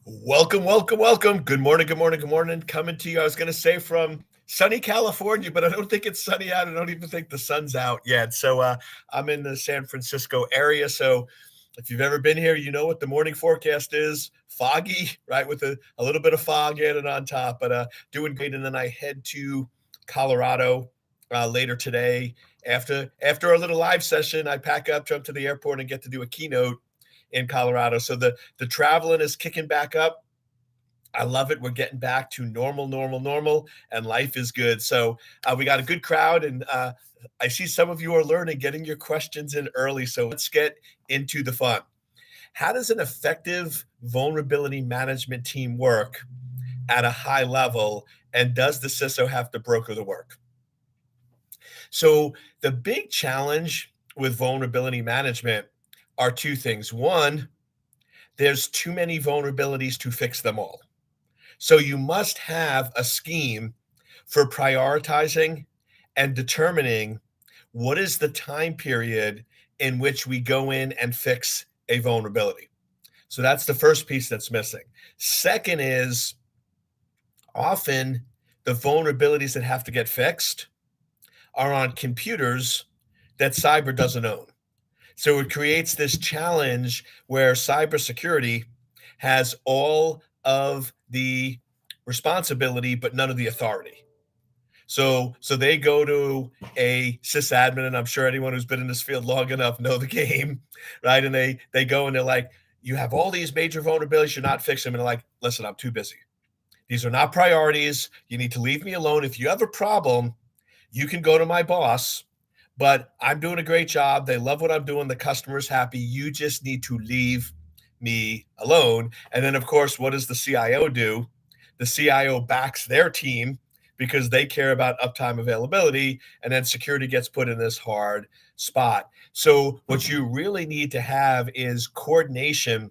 Welcome, welcome, welcome. Good morning, good morning, good morning. Coming to you, I was going to say from sunny California, but I don't think it's sunny out. I don't even think the sun's out yet. So I'm in the San Francisco area. So if you've ever been here, you know what the morning forecast is. Foggy, right, with a little bit of fog added on top, but doing great. And then I head to Colorado later today. After our little live session, I pack up, jump to the airport, and get to do a keynote in Colorado. So the traveling is kicking back up. I love it. We're getting back to normal, normal, normal, and life is good. So we got a good crowd, and I see some of you are learning, getting your questions in early. So let's get into the fun. How does an effective vulnerability management team work at a high level, and does the CISO have to broker the work? So the big challenge with vulnerability management are two things. One, there's too many vulnerabilities to fix them all. So you must have a scheme for prioritizing and determining what is the time period in which we go in and fix a vulnerability. So that's the first piece that's missing. Second is often the vulnerabilities that have to get fixed are on computers that cyber doesn't own. So it creates this challenge where cybersecurity has all of the responsibility, but none of the authority. So they go to a sysadmin, and I'm sure anyone who's been in this field long enough know the game, right? And they go and they're like, you have all these major vulnerabilities, you're not fixing them. And they're like, listen, I'm too busy. These are not priorities. You need to leave me alone. If you have a problem, you can go to my boss, but I'm doing a great job. They love what I'm doing. The customer's happy. You just need to leave me alone. And then, of course, what does the CIO do? The CIO backs their team because they care about uptime availability, and then security gets put in this hard spot. So what you really need to have is coordination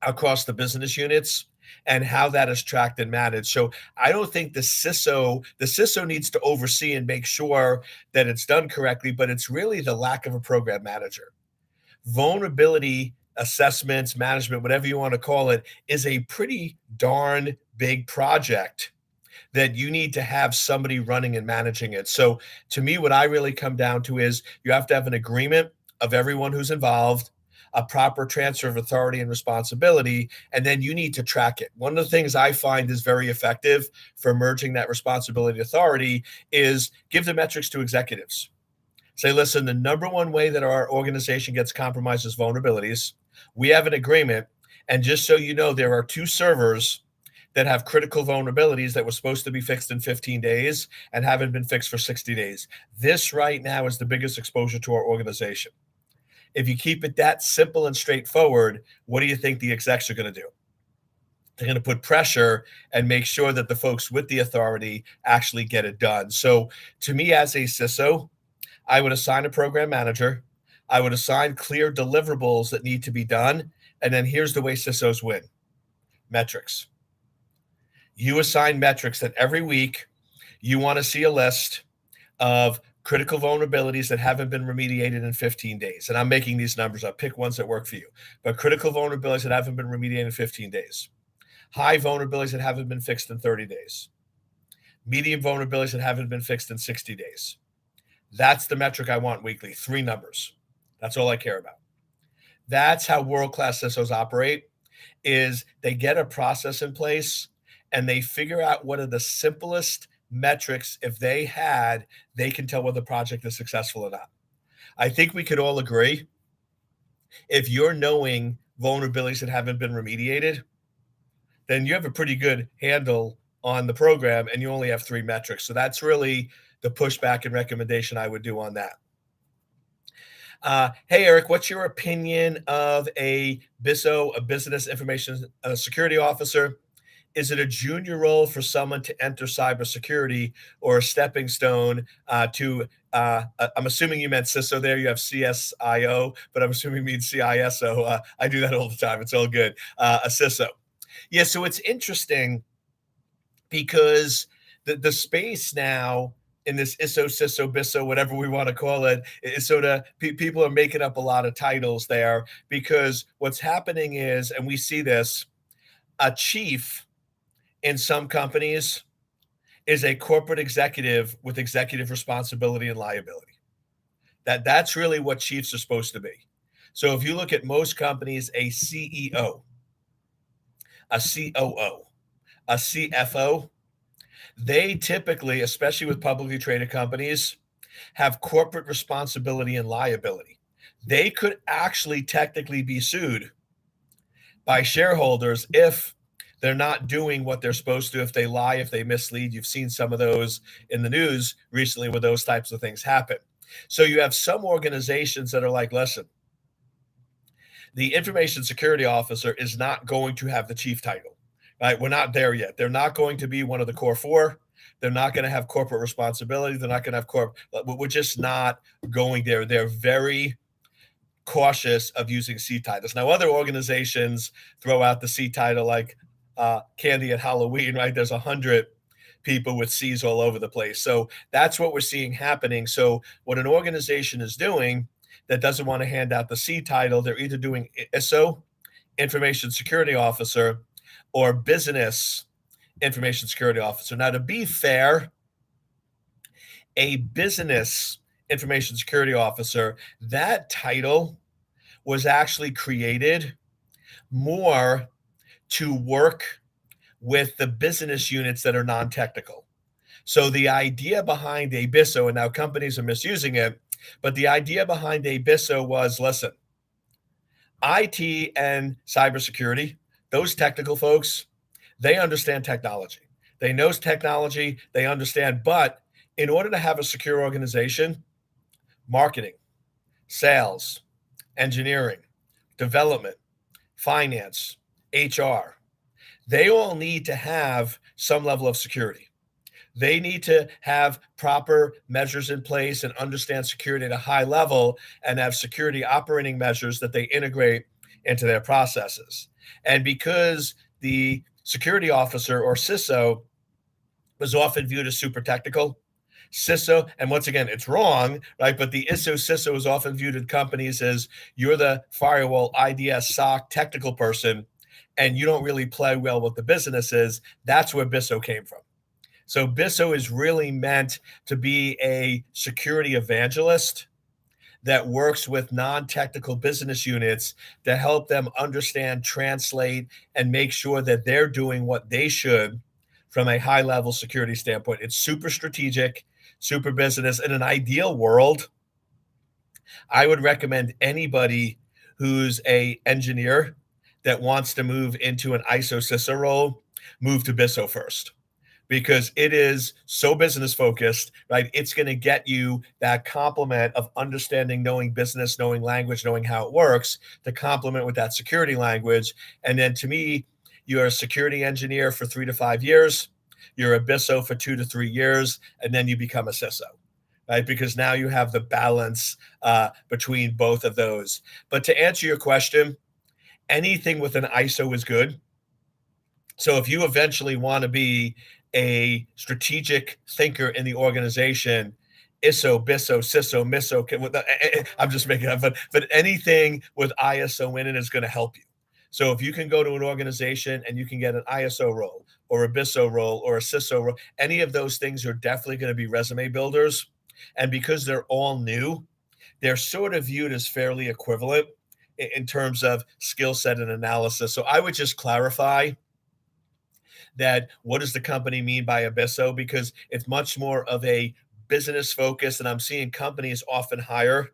across the business units and how that is tracked and managed. So I don't think the CISO needs to oversee and make sure that it's done correctly, but it's really the lack of a program manager. Vulnerability assessments, management, whatever you want to call it, is a pretty darn big project that you need to have somebody running and managing it. So to me, what I really come down to is you have to have an agreement of everyone who's involved, a proper transfer of authority and responsibility, and then you need to track it. One of the things I find is very effective for merging that responsibility authority is give the metrics to executives. Say, listen, the number one way that our organization gets compromised is vulnerabilities. We have an agreement. And just so you know, there are two servers that have critical vulnerabilities that were supposed to be fixed in 15 days and haven't been fixed for 60 days. This right now is the biggest exposure to our organization. If you keep it that simple and straightforward, what do you think the execs are going to do? They're going to put pressure and make sure that the folks with the authority actually get it done. So to me, as a CISO, I would assign a program manager. I would assign clear deliverables that need to be done. And then here's the way CISOs win: metrics. You assign metrics that every week you want to see a list of critical vulnerabilities that haven't been remediated in 15 days. And I'm making these numbers up. Pick ones that work for you. But critical vulnerabilities that haven't been remediated in 15 days. High vulnerabilities that haven't been fixed in 30 days. Medium vulnerabilities that haven't been fixed in 60 days. That's the metric I want weekly. 3 numbers. That's all I care about. That's how world-class CISOs operate, is they get a process in place and they figure out what are the simplest metrics. If they can tell whether the project is successful or not. I think we could all agree, if you're knowing vulnerabilities that haven't been remediated, then you have a pretty good handle on the program and you only have 3 metrics. So that's really the pushback and recommendation I would do on that. Hey, Eric, what's your opinion of a BISO, a business information security officer? Is it a junior role for someone to enter cybersecurity, or a stepping stone to? I'm assuming you meant CISO there. You have CSIO, but I'm assuming you mean CISO. I do that all the time. It's all good. A CISO. Yeah. So it's interesting because the space now in this ISO, CISO, BISO, whatever we want to call it, is sort of people are making up a lot of titles there, because what's happening is, and we see this, A chief in some companies is a corporate executive with executive responsibility and liability. That's really what chiefs are supposed to be. So if you look at most companies, a CEO, a COO, a CFO, they typically, especially with publicly traded companies, have corporate responsibility and liability. They could actually technically be sued by shareholders if they're not doing what they're supposed to, if they lie, if they mislead. You've seen some of those in the news recently where those types of things happen. So you have some organizations that are like, listen, the information security officer is not going to have the chief title, right? We're not there yet. They're not going to be one of the core four. They're not going to have corporate responsibility. They're not going to have we're just not going there. They're very cautious of using C titles. Now, other organizations throw out the C title like candy at Halloween, right? There's 100 people with C's all over the place. So that's what we're seeing happening. So what an organization is doing that doesn't want to hand out the C title, they're either doing ISO, Information Security Officer, or Business Information Security Officer. Now, to be fair, a Business Information Security Officer, that title was actually created more to work with the business units that are non-technical. So the idea behind a BISO, and now companies are misusing it, but the idea behind a BISO was, listen, IT and cybersecurity, those technical folks, they understand technology. They know technology, they understand, but in order to have a secure organization, marketing, sales, engineering, development, finance, HR, they all need to have some level of security. They need to have proper measures in place and understand security at a high level and have security operating measures that they integrate into their processes. And because the security officer or CISO was often viewed as super technical, CISO, and once again, it's wrong, right? But the ISO CISO is often viewed in companies as you're the firewall, IDS, SOC technical person, and you don't really play well with the businesses. That's where BISO came from. So BISO is really meant to be a security evangelist that works with non-technical business units to help them understand, translate, and make sure that they're doing what they should from a high-level security standpoint. It's super strategic, super business. In an ideal world, I would recommend anybody who's a engineer that wants to move into an ISO CISO role, move to BISO first because it is so business focused, right? It's going to get you that complement of understanding, knowing business, knowing language, knowing how it works to complement with that security language. And then to me, you're a security engineer for 3 to 5 years, you're a BISO for 2 to 3 years, and then you become a CISO, right? Because now you have the balance between both of those. But to answer your question, anything with an ISO is good. So if you eventually want to be a strategic thinker in the organization, ISO, BISO, CISO, MISO, I'm just making up, but anything with ISO in it is going to help you. So if you can go to an organization and you can get an ISO role or a BISO role or a CISO role, any of those things are definitely going to be resume builders. And because they're all new, they're sort of viewed as fairly equivalent in terms of skill set and analysis. So I would just clarify that what does the company mean by a BISO? Because it's much more of a business focus, and I'm seeing companies often hire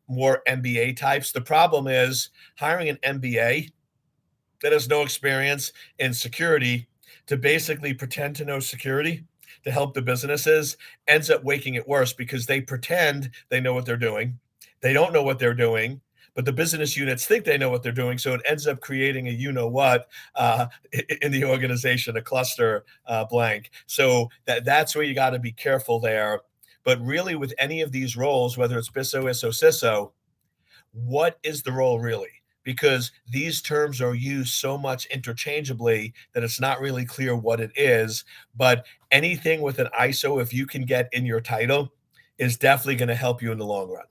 more MBA types. The problem is hiring an MBA that has no experience in security to basically pretend to know security to help the businesses ends up making it worse because they pretend they know what they're doing. They don't know what they're doing, but the business units think they know what they're doing. So it ends up creating a you know what in the organization, a cluster blank. So that's where you got to be careful there. But really, with any of these roles, whether it's BISO, ISO, CISO, what is the role really? Because these terms are used so much interchangeably that it's not really clear what it is. But anything with an ISO, if you can get in your title, is definitely going to help you in the long run.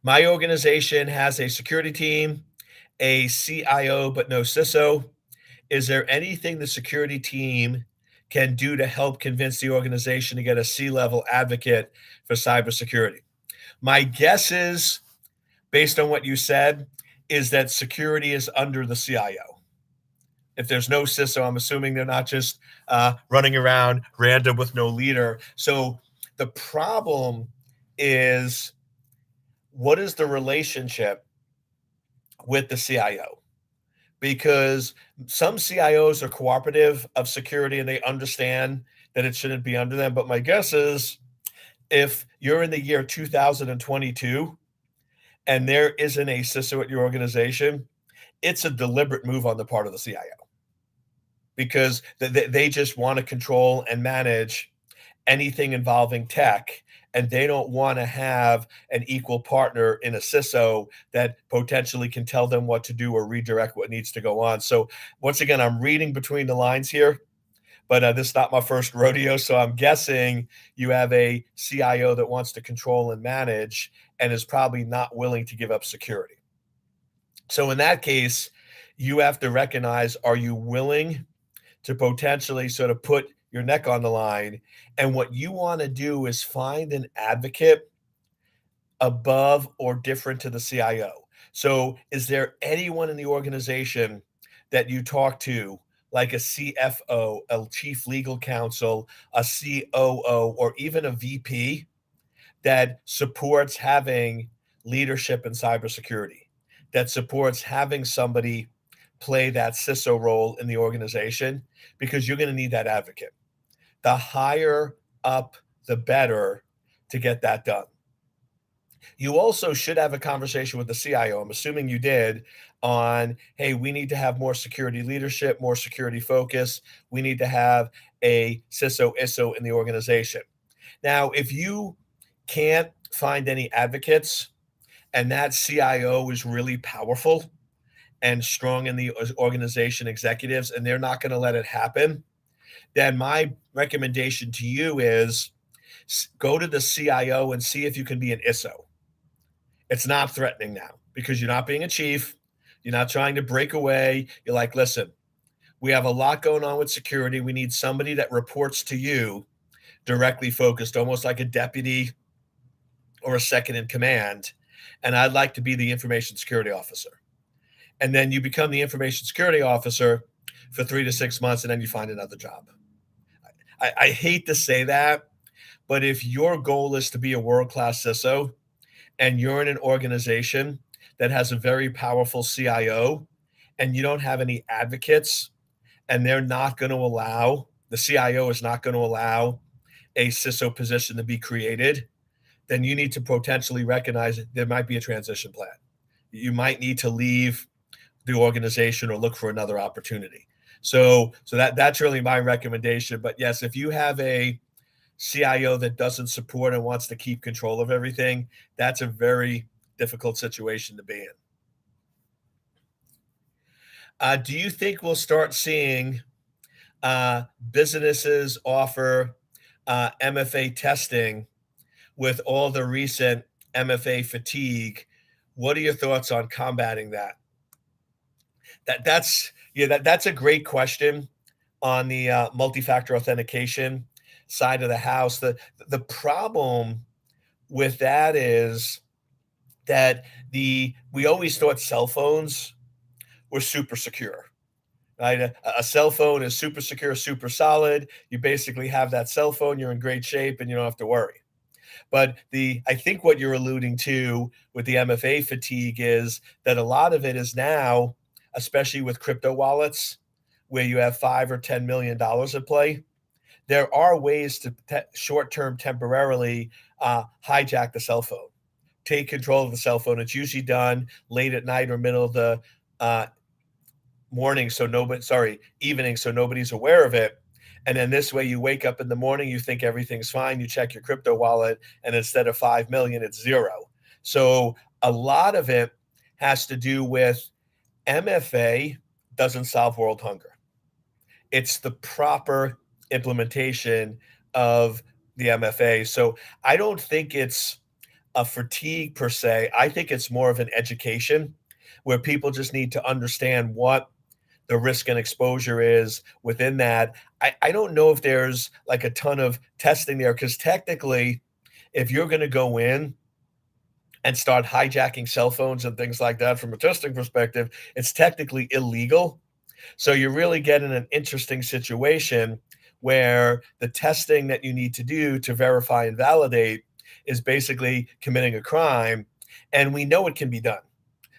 My organization has a security team, a CIO but no Ciso? Is there anything the security team can do to help convince the organization to get a C-level advocate for cybersecurity? My guess is, based on what you said, is that security is under the CIO. If there's no Ciso, I'm assuming they're not just running around random with no leader. So the problem is, what is the relationship with the CIO? Because some CIOs are cooperative of security and they understand that it shouldn't be under them. But my guess is, if you're in the year 2022 and there isn't a Ciso at your organization, it's a deliberate move on the part of the CIO, because they just want to control and manage anything involving tech, and they don't want to have an equal partner in a Ciso that potentially can tell them what to do or redirect what needs to go on. So once again, I'm reading between the lines here, but this is not my first rodeo. So I'm guessing you have a CIO that wants to control and manage and is probably not willing to give up security. So in that case, you have to recognize, are you willing to potentially sort of put your neck on the line? And what you want to do is find an advocate above or different to the CIO. So is there anyone in the organization that you talk to, like a CFO, a chief legal counsel, a COO, or even a VP, that supports having leadership in cybersecurity, that supports having somebody play that Ciso role in the organization? Because you're going to need that advocate. The higher up, the better to get that done. You also should have a conversation with the CIO. I'm assuming you did, on, hey, we need to have more security leadership, more security focus. We need to have a Ciso, ISO in the organization. Now, if you can't find any advocates and that CIO is really powerful and strong in the organization executives, and they're not going to let it happen, then my recommendation to you is, go to the CIO and see if you can be an ISO. It's not threatening now, because you're not being a chief. You're not trying to break away. You're like, listen, we have a lot going on with security. We need somebody that reports to you, directly focused, almost like a deputy or a second in command. And I'd like to be the information security officer. And then you become the information security officer for 3 to 6 months, and then you find another job. I hate to say that, but if your goal is to be a world-class Ciso and you're in an organization that has a very powerful CIO and you don't have any advocates, and they're not going to allow, the CIO is not going to allow a Ciso position to be created, then you need to potentially recognize that there might be a transition plan. You might need to leave the organization or look for another opportunity. So that's really my recommendation. But yes, if you have a CIO that doesn't support and wants to keep control of everything, that's a very difficult situation to be in. Do you think we'll start seeing businesses offer MFA testing with all the recent MFA fatigue? What are your thoughts on combating that? That's a great question on the multi-factor authentication side of the house. The problem with that is that we always thought cell phones were super secure, right? A cell phone is super secure, super solid. You basically have that cell phone, you're in great shape, and you don't have to worry. But I think what you're alluding to with the MFA fatigue is that a lot of it is now, especially with crypto wallets, where you have $5 or $10 million at play, there are ways to short-term temporarily hijack the cell phone, take control of the cell phone. It's usually done late at night or middle of the evening, so nobody's aware of it. And then this way, you wake up in the morning, you think everything's fine, you check your crypto wallet, and instead of 5 million, it's 0. So a lot of it has to do with MFA doesn't solve world hunger. It's the proper implementation of the MFA. So I don't think it's a fatigue per se. I think it's more of an education. where people just need to understand what the risk and exposure is within that. I don't know if there's like a ton of testing there because technically, if you're going to go in and start hijacking cell phones and things like that from a testing perspective, it's technically illegal. So you're really getting an interesting situation where the testing that you need to do to verify and validate is basically committing a crime. And we know it can be done.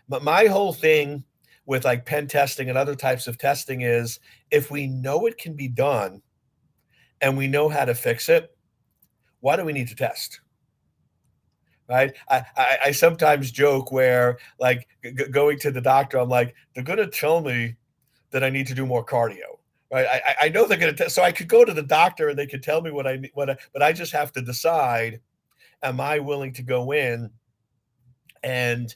But my whole thing with like pen testing and other types of testing is if we know it can be done and we know how to fix it, why do we need to test? Right? I sometimes joke where like going to the doctor, I'm like, they're going to tell me that I need to do more cardio. Right? I know they're going to test, so I could go to the doctor and they could tell me what I need, but I just have to decide: am I willing to go in and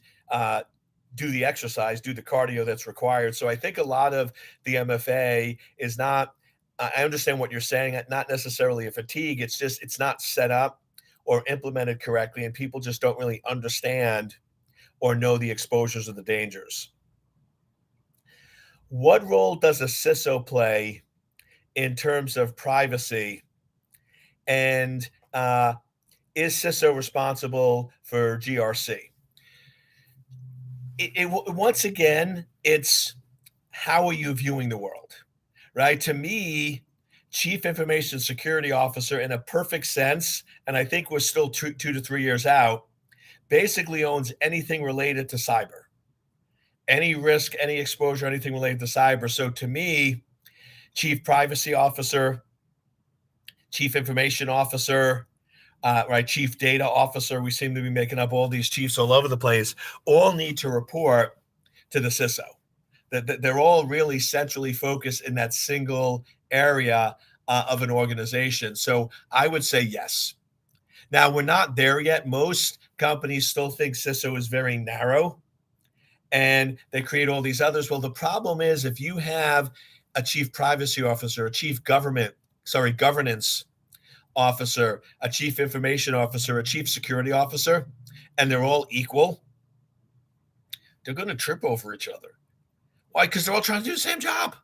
do the exercise, do the cardio that's required? So I think a lot of the MFA is not. I understand what you're saying, not necessarily a fatigue. It's just it's not set up or implemented correctly, and people just don't really understand or know the exposures of the dangers. What role does a CISO play in terms of privacy? And is CISO responsible for GRC? Once again, it's how are you viewing the world, right? To me, Chief Information Security Officer, in a perfect sense, and I think we're still 2 to 3 years out, basically owns anything related to cyber, any risk, any exposure, anything related to cyber. So to me, Chief Privacy Officer, Chief Information Officer, right, Chief Data Officer, we seem to be making up all these chiefs all over the place, all need to report to the CISO. That they're all really centrally focused in that single area of an organization. So I would say yes. Now, we're not there yet. Most companies still think CISO is very narrow and they create all these others. Well, the problem is if you have a chief privacy officer, a chief governance officer, a chief information officer, a chief security officer, and they're all equal, they're going to trip over each other. Why? Because they're all trying to do the same job.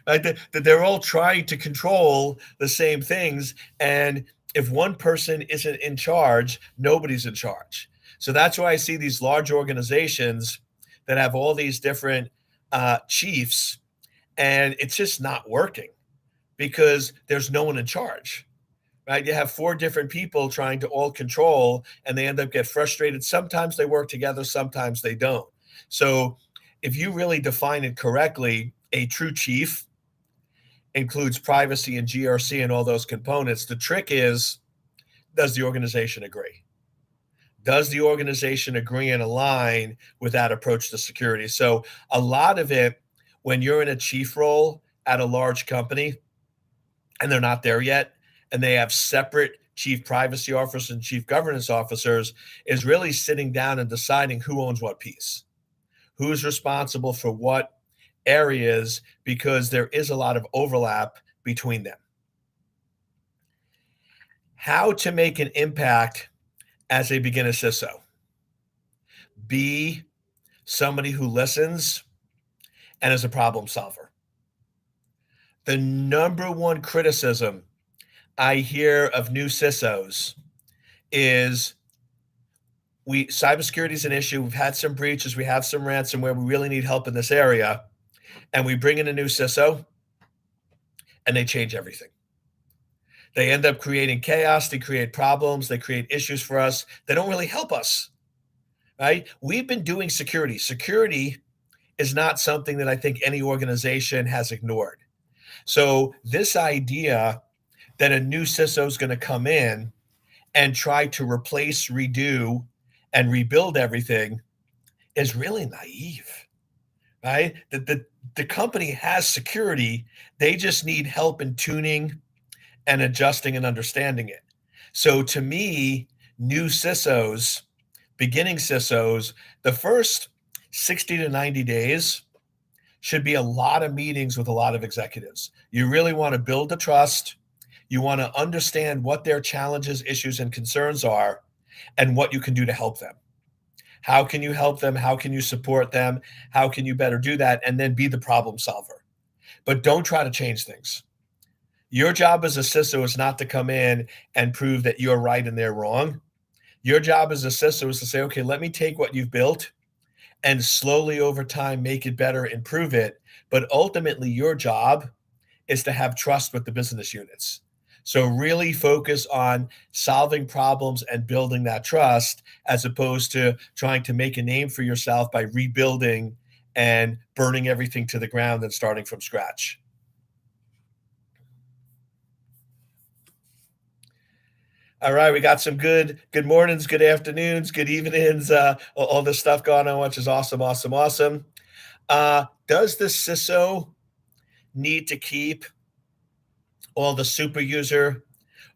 Right? They're all trying to control the same things. And if one person isn't in charge, nobody's in charge. So that's why I see these large organizations that have all these different chiefs, and it's just not working because there's no one in charge. Right? You have four different people trying to all control, and they end up get frustrated. Sometimes they work together, sometimes they don't. So if you really define it correctly, a true chief includes privacy and GRC and all those components. The trick is, does the organization agree? Does the organization agree and align with that approach to security? So a lot of it, when you're in a chief role at a large company and they're not there yet, and they have separate chief privacy officers and chief governance officers, is really sitting down and deciding who owns what piece, who's responsible for what areas, because there is a lot of overlap between them. How to make an impact as a beginner CISO? Be somebody who listens and is a problem solver. The number one criticism I hear of new CISOs is cybersecurity is an issue. We've had some breaches. We have some ransomware. We really need help in this area. And we bring in a new CISO and they change everything. They end up creating chaos. They create problems. They create issues for us. They don't really help us, right? We've been doing security. Security is not something that I think any organization has ignored. So this idea that a new CISO is going to come in and try to replace, redo, and rebuild everything is really naive, right? The company has security. They just need help in tuning and adjusting and understanding it. So to me, new CISOs, beginning CISOs, the first 60 to 90 days should be a lot of meetings with a lot of executives. You really want to build the trust. You want to understand what their challenges, issues, and concerns are and what you can do to help them. How can you help them? How can you support them? How can you better do that? And then be the problem solver. But don't try to change things. Your job as a CISO is not to come in and prove that you're right and they're wrong. Your job as a CISO is to say, okay, let me take what you've built and slowly over time make it better, improve it. But ultimately, your job is to have trust with the business units. So really focus on solving problems and building that trust as opposed to trying to make a name for yourself by rebuilding and burning everything to the ground and starting from scratch. All right, we got some good mornings, good afternoons, good evenings, all this stuff going on, which is awesome, awesome, awesome. Does the CISO need to keep all the super user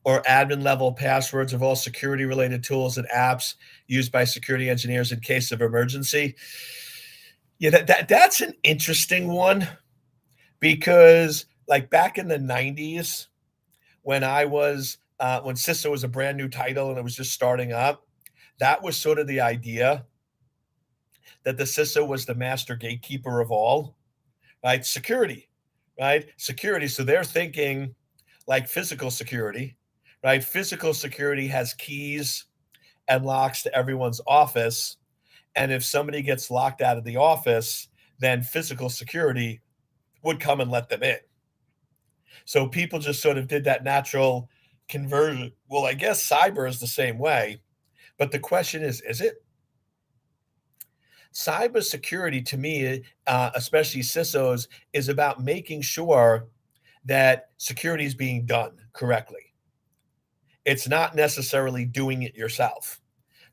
or admin level passwords of all security related tools and apps used by security engineers in case of emergency? Yeah, that's an interesting one because like back in the 90s when I was when CISO was a brand new title and it was just starting up, that was sort of the idea that the CISO was the master gatekeeper of all, right? Security, right? Security. So they're thinking like physical security, right? Physical security has keys and locks to everyone's office. And if somebody gets locked out of the office, then physical security would come and let them in. So people just sort of did that natural conversion. Well, I guess cyber is the same way. But the question is it? Cybersecurity to me, especially CISOs, is about making sure that security is being done correctly. It's not necessarily doing it yourself.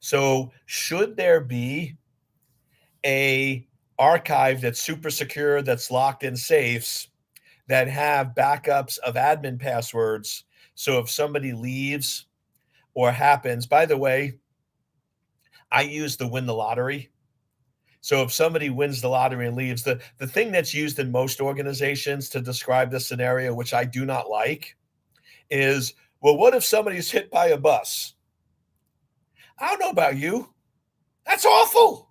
So should there be a archive that's super secure, that's locked in safes, that have backups of admin passwords? So if somebody leaves or happens, by the way, I use the win the lottery. So if somebody wins the lottery and leaves, the thing that's used in most organizations to describe this scenario, which I do not like, is well, what if somebody's hit by a bus? I don't know about you. That's awful.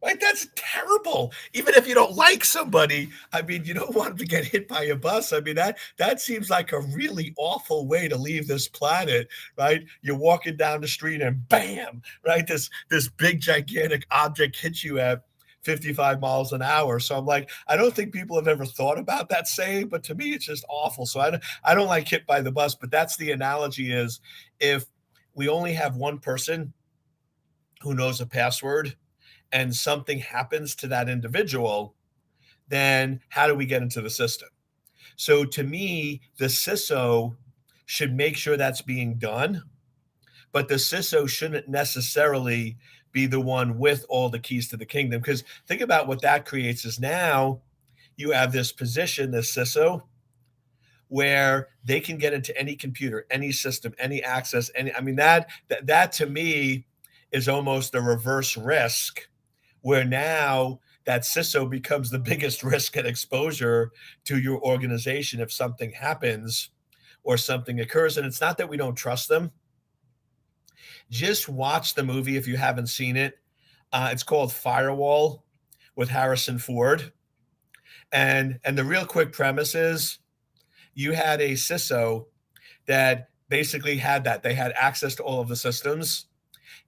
Like, that's terrible. Even if you don't like somebody, I mean, you don't want them to get hit by a bus. I mean, that seems like a really awful way to leave this planet, right? You're walking down the street and bam, right? This big gigantic object hits you at 55 miles an hour. So I'm like, I don't think people have ever thought about that saying, but to me, it's just awful. So I don't like hit by the bus, but that's the analogy is if we only have one person who knows a password and something happens to that individual, then how do we get into the system? So to me, the CISO should make sure that's being done, but the CISO shouldn't necessarily be the one with all the keys to the kingdom. Because think about what that creates is now you have this position, this CISO, where they can get into any computer, any system, any access, any. I mean that to me is almost a reverse risk where now that CISO becomes the biggest risk and exposure to your organization if something happens or something occurs. And it's not that we don't trust them. Just watch the movie if you haven't seen it. It's called Firewall with Harrison Ford. And the real quick premise is you had a CISO that basically had that. They had access to all of the systems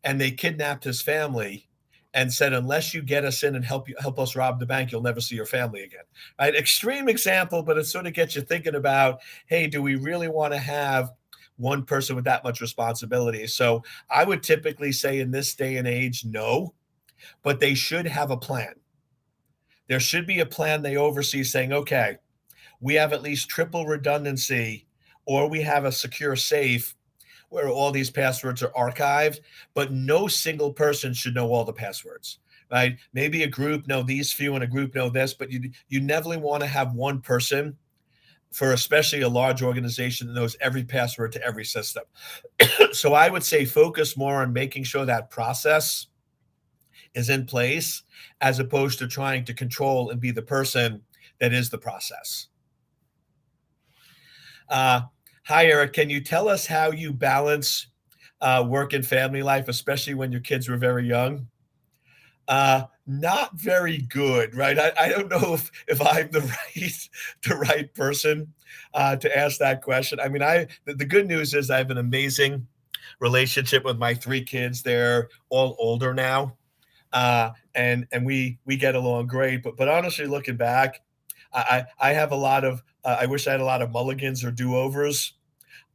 and they kidnapped his family and said, unless you get us in and help us rob the bank, you'll never see your family again. Right? Extreme example, but it sort of gets you thinking about, hey, do we really want to have one person with that much responsibility? So I would typically say in this day and age, no, but they should have a plan. There should be a plan they oversee saying, okay, we have at least triple redundancy, or we have a secure safe where all these passwords are archived, but no single person should know all the passwords, right? Maybe a group know these few and a group know this, but you never want to have one person for especially a large organization that knows every password to every system. So I would say focus more on making sure that process is in place as opposed to trying to control and be the person that is the process. Hi, Eric. Can you tell us how you balance work and family life, especially when your kids were very young? Not very good, right? I don't know if I'm the the right person to ask that question. I mean, the good news is I have an amazing relationship with my three kids. They're all older now, and we get along great. But honestly, looking back, I have a lot of I wish I had a lot of mulligans or do overs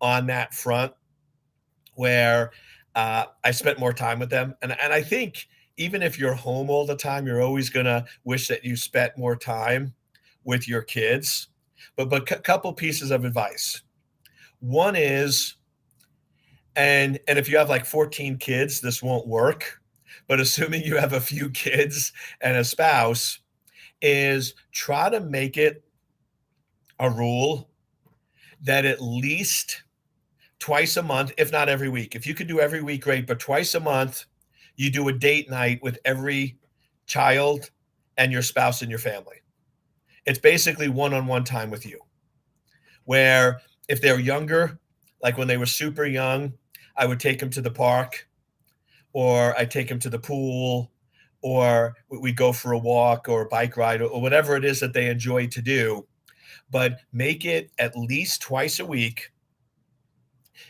on that front where I spent more time with them. And I think even if you're home all the time, you're always gonna wish that you spent more time with your kids. But couple pieces of advice. One is, and if you have like 14 kids, this won't work. But assuming you have a few kids and a spouse, is try to make it a rule that at least twice a month, if not every week. If you could do every week, great, but twice a month, you do a date night with every child and your spouse and your family. It's basically one on one time with you. Where if they're younger, like when they were super young, I would take them to the park or I take them to the pool or we go for a walk or a bike ride or whatever it is that they enjoy to do. But make it at least twice a week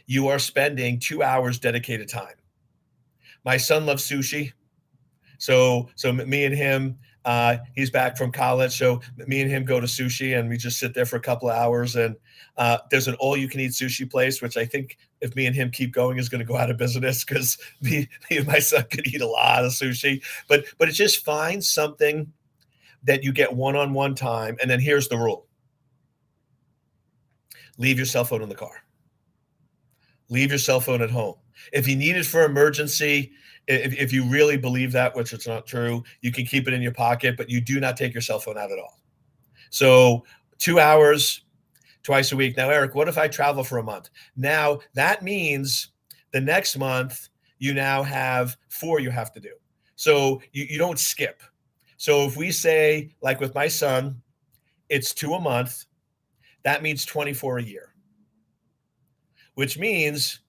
you are spending 2 hours dedicated time. My son loves sushi. So me and him, he's back from college. So me and him go to sushi and we just sit there for a couple of hours. And there's an all you can eat sushi place, which I think if me and him keep going is going to go out of business because me and my son could eat a lot of sushi. But it's just find something that you get one on one time. And then here's the rule: leave your cell phone in the car. Leave your cell phone at home. If you need it for emergency, if you really believe that, which it's not true, you can keep it in your pocket, but you do not take your cell phone out at all. So 2 hours twice a week. Now, Eric, what if I travel for a month? Now that means the next month you now have four you have to do. So you don't skip. So if we say, like with my son, it's two a month, that means 24 a year, which means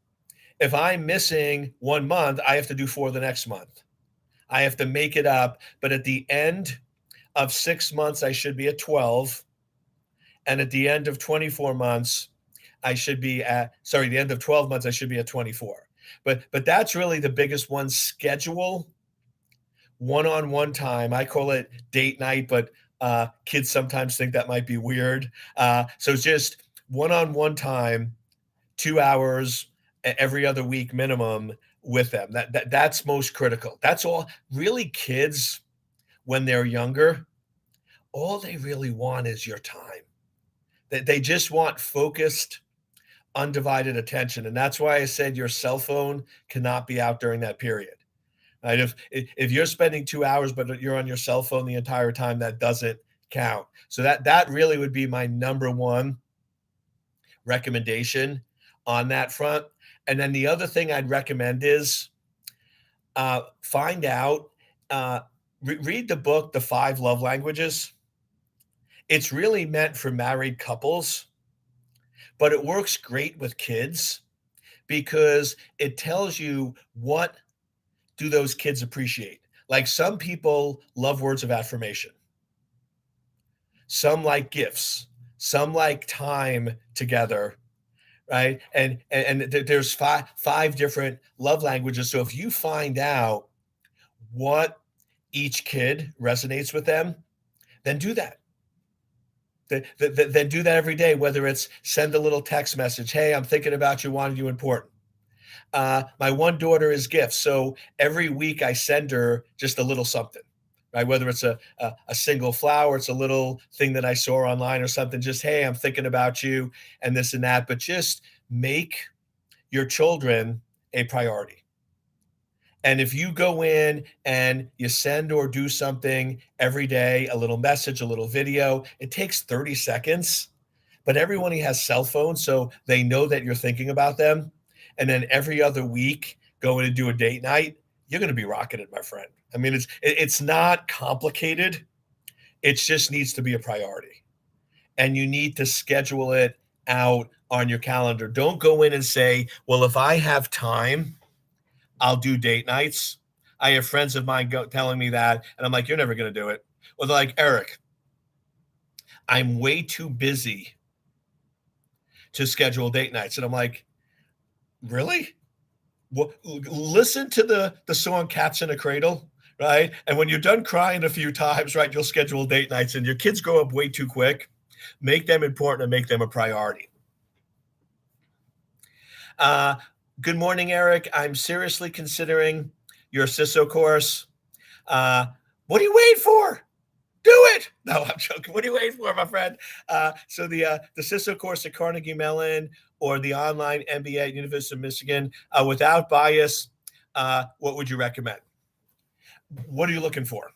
if I'm missing 1 month, I have to do four the next month. I have to make it up. But at the end of 6 months, I should be at 12. And at the end of 24 months, I should be at, sorry, the end of 12 months, I should be at 24. But that's really the biggest one. Schedule one-on-one time. I call it date night, but kids sometimes think that might be weird. So it's just one-on-one time, 2 hours every other week minimum with them. That's most critical. That's all. Really, kids when they're younger, all they really want is your time. They just want focused, undivided attention, and that's why I said your cell phone cannot be out during that period. Right? If you're spending 2 hours but you're on your cell phone the entire time, that doesn't count. So that really would be my number one recommendation on that front. And then the other thing I'd recommend is find out, read the book, The Five Love Languages. It's really meant for married couples, but it works great with kids because it tells you what do those kids appreciate. Like some people love words of affirmation. Some like gifts. Some like time together, right? And there's five different love languages. So if you find out what each kid resonates with them, then do that. Then do that every day, whether it's send a little text message, hey, I'm thinking about you, wanted you important. My one daughter is gifts. So every week I send her just a little something, right? Whether it's a single flower, it's a little thing that I saw online or something, just, hey, I'm thinking about you and this and that. But just make your children a priority. And if you go in and you send or do something every day, a little message, a little video, it takes 30 seconds, but everyone has cell phones, so they know that you're thinking about them. And then every other week, going to do a date night, you're going to be rocking it, my friend. I mean, it's not complicated. It just needs to be a priority. And you need to schedule it out on your calendar. Don't go in and say, well, if I have time, I'll do date nights. I have friends of mine telling me that, and I'm like, you're never going to do it. Well, they're like, Eric, I'm way too busy to schedule date nights. And I'm like, really? Well, listen to the song Cats in a Cradle, right? And when you're done crying a few times, right, you'll schedule date nights, and your kids grow up way too quick. Make them important and make them a priority. Uh, Good morning, Eric. I'm seriously considering your Ciso course. What are you waiting for? Do it. No, I'm joking. What are you waiting for, my friend? So the Ciso course at Carnegie Mellon or the online MBA at University of Michigan, without bias, what would you recommend? What are you looking for?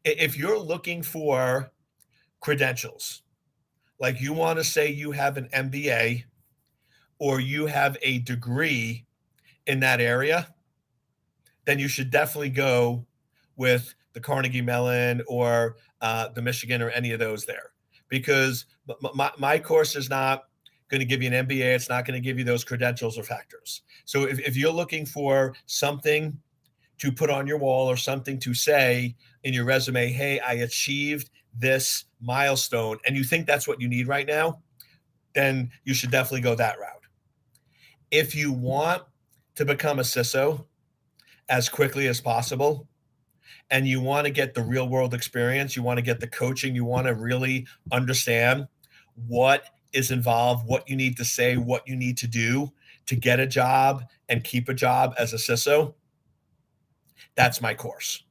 If you're looking for credentials, like you want to say you have an MBA or you have a degree in that area, then you should definitely go with the Carnegie Mellon or the Michigan or any of those there, because my course is not going to give you an MBA. It's not going to give you those credentials or factors. So if you're looking for something to put on your wall or something to say in your resume, hey, I achieved this milestone, and you think that's what you need right now, then you should definitely go that route. If you want to become a Ciso as quickly as possible, and you want to get the real world experience, you want to get the coaching, you want to really understand what is involved, what you need to say, what you need to do to get a job and keep a job as a Ciso, that's my course.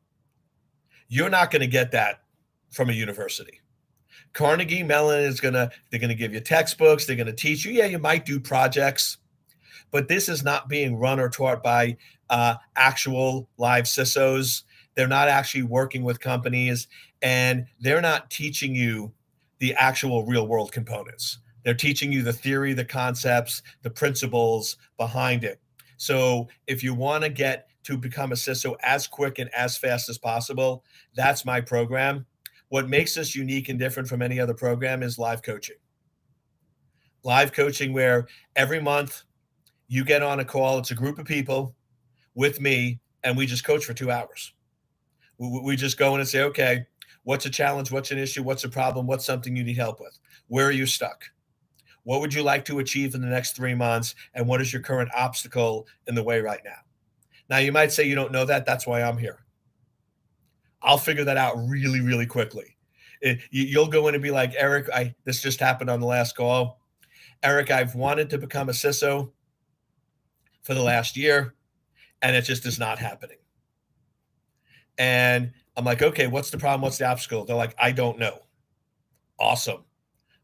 You're not going to get that from a university. Carnegie Mellon they're going to give you textbooks, they're going to teach you. Yeah, you might do projects, but this is not being run or taught by actual live Cisos. They're not actually working with companies, and they're not teaching you the actual real world components. They're teaching you the theory, the concepts, the principles behind it. So if you want to get to become a Ciso as quick and as fast as possible, that's my program. What makes us unique and different from any other program is live coaching. Live coaching where every month you get on a call. It's a group of people with me, and we just coach for 2 hours. We just go in and say, okay, what's a challenge? What's an issue? What's a problem? What's something you need help with? Where are you stuck? What would you like to achieve in the next 3 months? And what is your current obstacle in the way right now? Now, you might say you don't know that. That's why I'm here. I'll figure that out really, really quickly. You'll go in and be like, Eric, this just happened on the last call. Eric, I've wanted to become a Ciso for the last year, and it just is not happening. And I'm like, okay, what's the problem? What's the obstacle? They're like, I don't know. Awesome.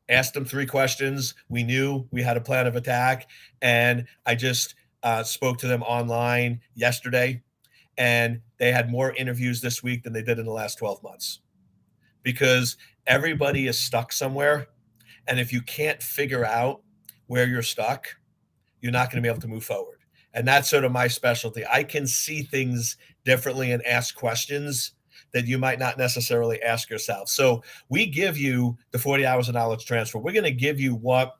Asked them 3 questions. We knew we had a plan of attack. And I just spoke to them online yesterday, and they had more interviews this week than they did in the last 12 months, because everybody is stuck somewhere. And if you can't figure out where you're stuck, you're not going to be able to move forward. And that's sort of my specialty. I can see things differently and ask questions that you might not necessarily ask yourself. So we give you the 40 hours of knowledge transfer. We're going to give you what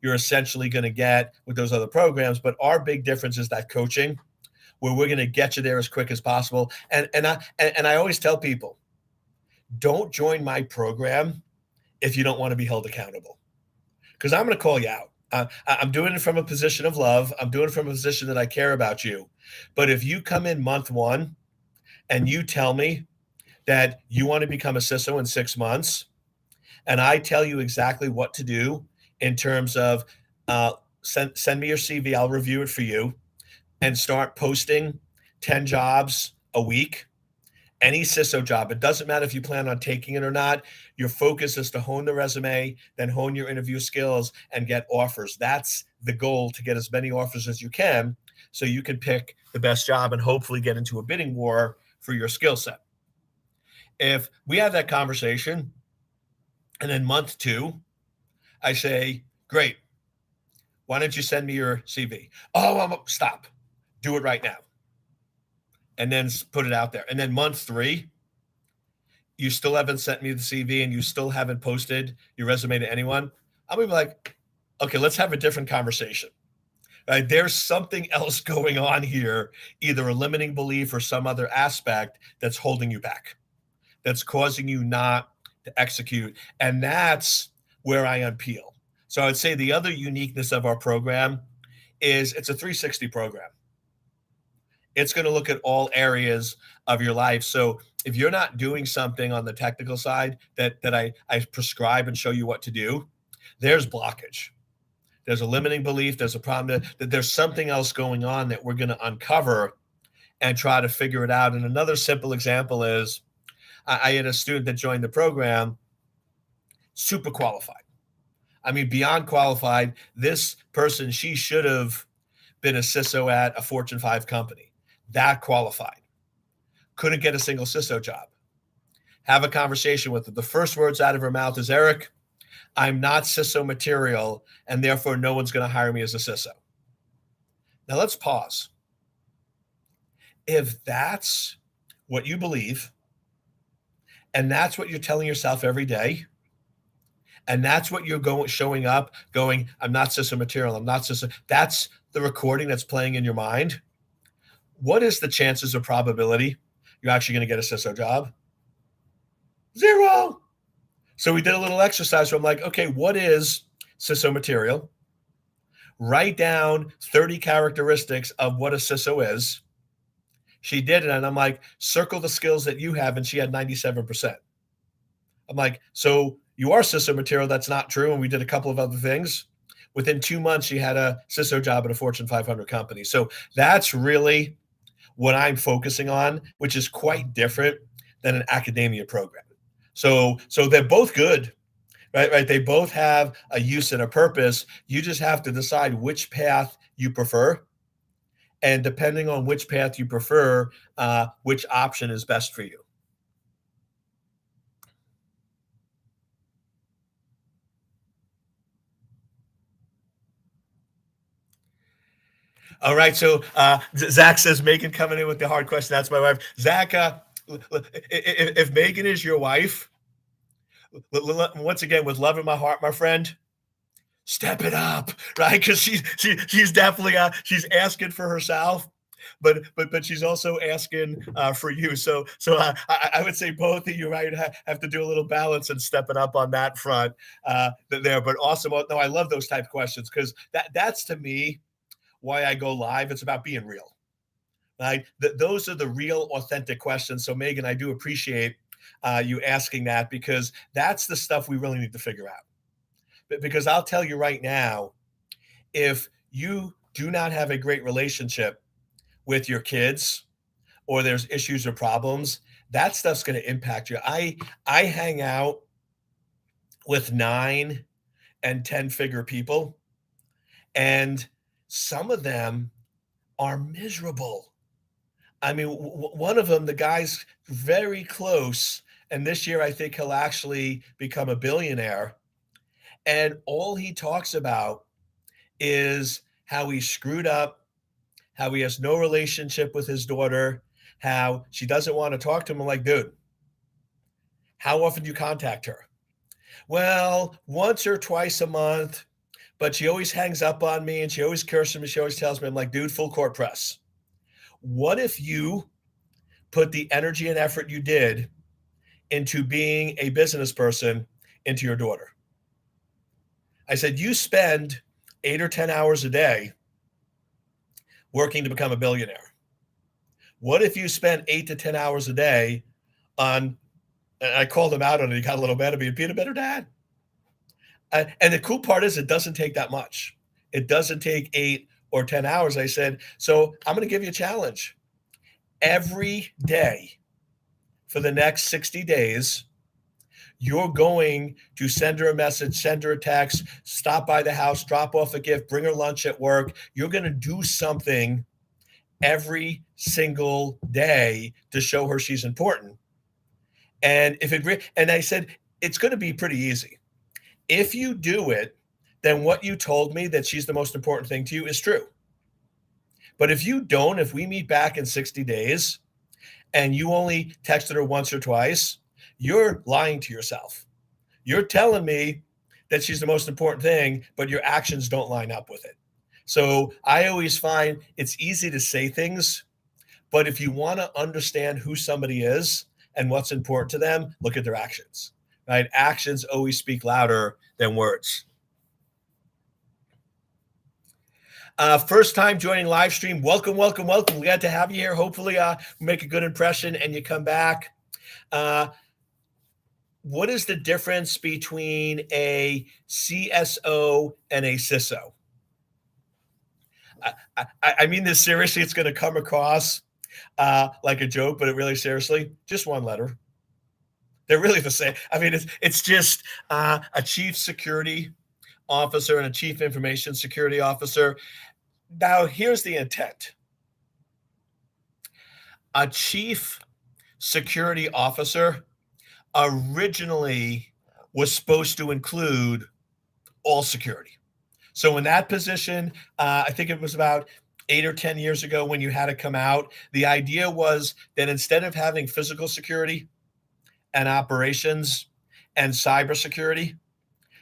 you're essentially going to get with those other programs. But our big difference is that coaching, where we're going to get you there as quick as possible. And I always tell people, don't join my program if you don't want to be held accountable, because I'm going to call you out. I'm doing it from a position of love. I'm doing it from a position that I care about you. But if you come in month 1 and you tell me that you want to become a Ciso in 6 months, and I tell you exactly what to do in terms of send me your CV, I'll review it for you, and start posting 10 jobs a week, any Ciso job. It doesn't matter if you plan on taking it or not. Your focus is to hone the resume, then hone your interview skills and get offers. That's the goal, to get as many offers as you can so you can pick the best job and hopefully get into a bidding war for your skill set. If we have that conversation and then month 2, I say, great, why don't you send me your CV? Oh, stop. Do it right now. And then put it out there. And then month 3, you still haven't sent me the CV and you still haven't posted your resume to anyone. I'm going to be like, okay, let's have a different conversation, right? There's something else going on here, either a limiting belief or some other aspect that's holding you back, that's causing you not to execute. And that's where I unpeel. So I'd say the other uniqueness of our program is it's a 360 program. It's going to look at all areas of your life. So if you're not doing something on the technical side that I prescribe and show you what to do, there's blockage. There's a limiting belief. There's a problem that there's something else going on that we're going to uncover and try to figure it out. And another simple example is I had a student that joined the program, super qualified. I mean, beyond qualified. This person, she should have been a CISO at a Fortune 5 company, that qualified. Couldn't get a single CISO job. Have a conversation with her. The first words out of her mouth is, Eric, I'm not CISO material, and therefore no one's going to hire me as a CISO. Now let's pause. If that's what you believe, and that's what you're telling yourself every day, and that's what you're showing up, going, I'm not CISO material, I'm not CISO. That's the recording that's playing in your mind. What is the chances or probability you're actually going to get a CISO job? 0. So we did a little exercise where I'm like, okay, what is CISO material? Write down 30 characteristics of what a CISO is. She did it, and I'm like, circle the skills that you have, and she had 97%. I'm like, so you are CISO material. That's not true. And we did a couple of other things. Within 2 months, she had a CISO job at a Fortune 500 company. So that's really what I'm focusing on, which is quite different than an academia program. So they're both good, right? They both have a use and a purpose. You just have to decide which path you prefer. And depending on which path you prefer, which option is best for you. All right. So Zach says, Megan coming in with the hard question. That's my wife. Zach, if Megan is your wife, once again, with love in my heart, my friend, step it up, right? Because she's definitely she's asking for herself, but she's also asking for you. So I would say both of you, right, have to do a little balance and step it up on that front there. But awesome. No, I love those type of questions because that's to me why I go live. It's about being real, right? Those are the real, authentic questions. So Megan, I do appreciate you asking that because that's the stuff we really need to figure out. Because I'll tell you right now, if you do not have a great relationship with your kids or there's issues or problems, that stuff's going to impact you. I hang out with 9 and 10 figure people, and some of them are miserable. I mean, one of them, the guy's very close, and this year I think he'll actually become a billionaire. And all he talks about is how he screwed up, how he has no relationship with his daughter, how she doesn't want to talk to him. I'm like, dude, how often do you contact her? Well, once or twice a month, but she always hangs up on me and she always curses me. She always tells me, I'm like, dude, full court press. What if you put the energy and effort you did into being a business person into your daughter? I said, you spend 8 or 10 hours a day working to become a billionaire. What if you spend 8 to 10 hours a day on, and I called him out on it, he got a little mad at me, being a better dad. And the cool part is it doesn't take that much. It doesn't take 8 or 10 hours. I said, so I'm going to give you a challenge. Every day for the next 60 days, you're going to send her a message, send her a text, stop by the house, drop off a gift, bring her lunch at work. You're going to do something every single day to show her she's important. And and I said, it's going to be pretty easy. If you do it, then what you told me that she's the most important thing to you is true. But if you don't, if we meet back in 60 days and you only texted her once or twice, you're lying to yourself. You're telling me that she's the most important thing, but your actions don't line up with it. So I always find it's easy to say things, but if you want to understand who somebody is and what's important to them, look at their actions, right? Actions always speak louder than words. First time joining live stream. Welcome, welcome, welcome. Glad to have you here. Hopefully, make a good impression and you come back. Uh, what is the difference between a CSO and a Ciso? I mean this seriously. It's going to come across like a joke, but it really seriously, just one letter. They're really the same. I mean, it's just a chief security officer and a chief information security officer. Now, here's the intent. A chief security officer originally was supposed to include all security. So in that position, I think it was about 8 or 10 years ago when you had to come out, the idea was that instead of having physical security and operations and cybersecurity,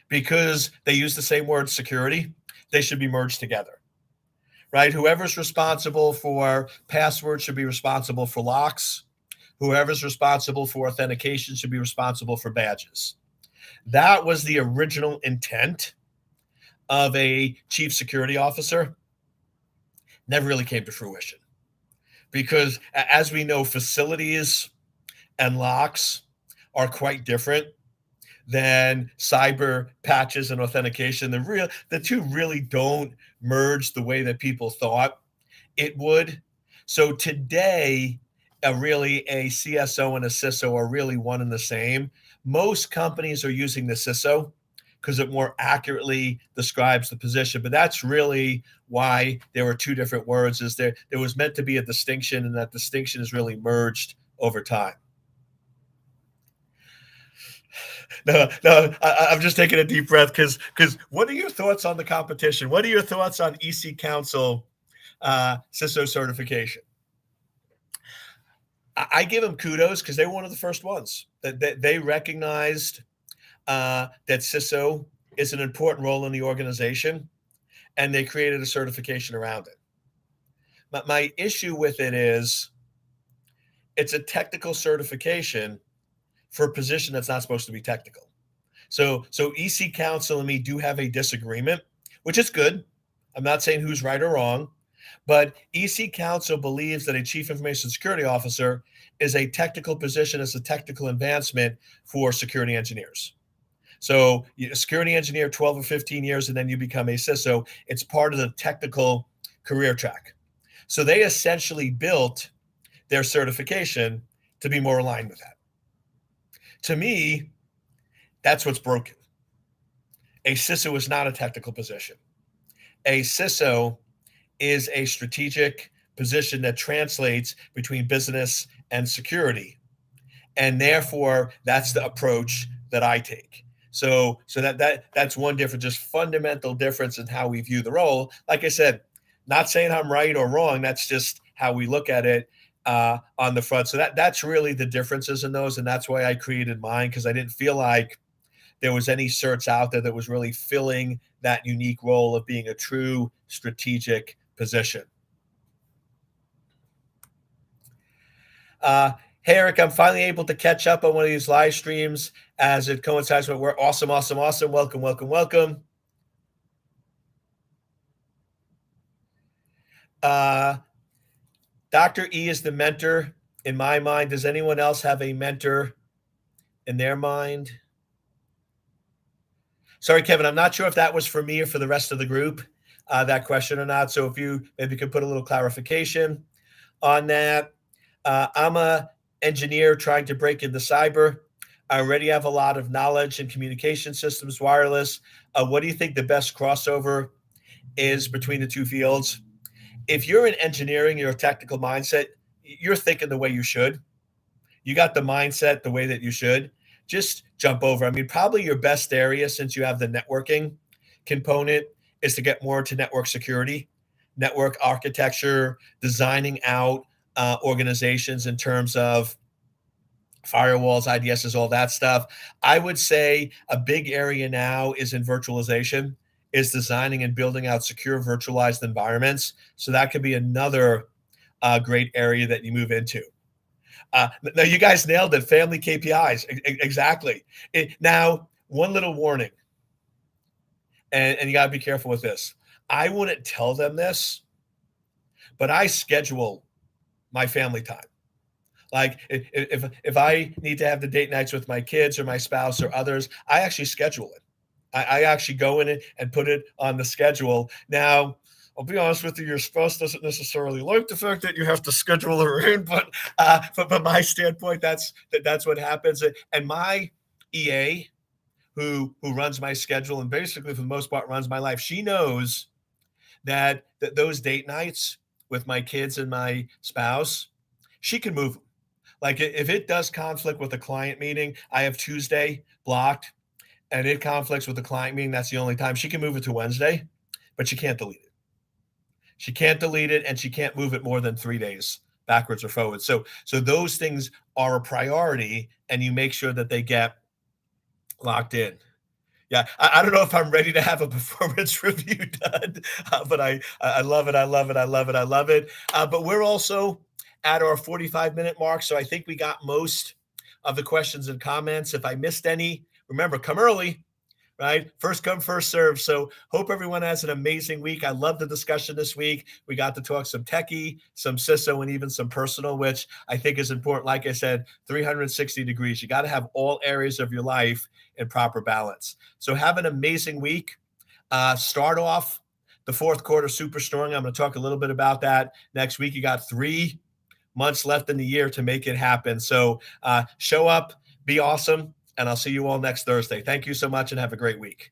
because they use the same word security, they should be merged together, right? Whoever's responsible for passwords should be responsible for locks. Whoever's responsible for authentication should be responsible for badges. That was the original intent of a chief security officer. Never really came to fruition because, as we know, facilities and locks are quite different than cyber patches and authentication. The two really don't merge the way that people thought it would. So today, a CSO and a Ciso are really one and the same. Most companies are using the Ciso because it more accurately describes the position. But that's really why there were two different words. Is there was meant to be a distinction, and that distinction is really merged over time. No, I'm just taking a deep breath because what are your thoughts on the competition? What are your thoughts on EC Council CISO certification? I give them kudos because they were one of the first ones that they recognized that CISO is an important role in the organization, and they created a certification around it. But my issue with it is it's a technical certification for a position that's not supposed to be technical. So EC Council and me do have a disagreement, which is good. I'm not saying who's right or wrong, but EC Council believes that a chief information security officer is a technical position, as a technical advancement for security engineers. So a security engineer, 12 or 15 years, and then you become a Ciso. It's part of the technical career track. So they essentially built their certification to be more aligned with that. To me, that's what's broken. A Ciso is not a technical position. A Ciso is a strategic position that translates between business and security. And therefore, that's the approach that I take. So that's one difference, just fundamental difference in how we view the role. Like I said, not saying I'm right or wrong. That's just how we look at it on the front. So that's really the differences in those, and that's why I created mine, because I didn't feel like there was any certs out there that was really filling that unique role of being a true strategic position. Hey, Eric, I'm finally able to catch up on one of these live streams as it coincides with work. Awesome. Welcome, welcome, welcome. Dr. E is the mentor in my mind. Does anyone else have a mentor in their mind? Sorry, Kevin, I'm not sure if that was for me or for the rest of the group, that question or not. So if you maybe could put a little clarification on that. I'm a engineer trying to break into cyber. I already have a lot of knowledge in communication systems, wireless. What do you think the best crossover is between the two fields? If you're in engineering, you're a technical mindset, you're thinking the way you should. You got the mindset the way that you should. Just jump over. I mean, probably your best area, since you have the networking component, is to get more into network security, network architecture, designing out organizations in terms of firewalls, IDSs, all that stuff. I would say a big area now is in virtualization is designing and building out secure virtualized environments. So that could be another great area that you move into. Now, you guys nailed it. Family KPIs. Exactly. Now, one little warning, and you got to be careful with this. I wouldn't tell them this, but I schedule my family time. Like if I need to have the date nights with my kids or my spouse or others, I actually schedule it. I actually go in it and put it on the schedule. Now, I'll be honest with you, your spouse doesn't necessarily like the fact that you have to schedule her in, but from my standpoint, that's what happens. And my EA, who runs my schedule and basically for the most part runs my life, she knows that those date nights with my kids and my spouse, she can move them. Like if it does conflict with a client meeting, I have Tuesday blocked and it conflicts with the client meeting, that's the only time she can move it to Wednesday, but she can't delete it. She can't delete it and she can't move it more than 3 days backwards or forwards. So those things are a priority and you make sure that they get locked in. Yeah, I don't know if I'm ready to have a performance review done, but I love it. I love it. I love it. I love it. But we're also at our 45-minute mark, so I think we got most of the questions and comments. If I missed any, remember, come early, right? First come, first serve. So hope everyone has an amazing week. I love the discussion this week. We got to talk some techie, some Ciso, and even some personal, which I think is important. Like I said, 360 degrees. You got to have all areas of your life in proper balance. So have an amazing week. Start off the fourth quarter super strong. I'm going to talk a little bit about that next week. You got 3 months left in the year to make it happen. So show up, be awesome, and I'll see you all next Thursday. Thank you so much and have a great week.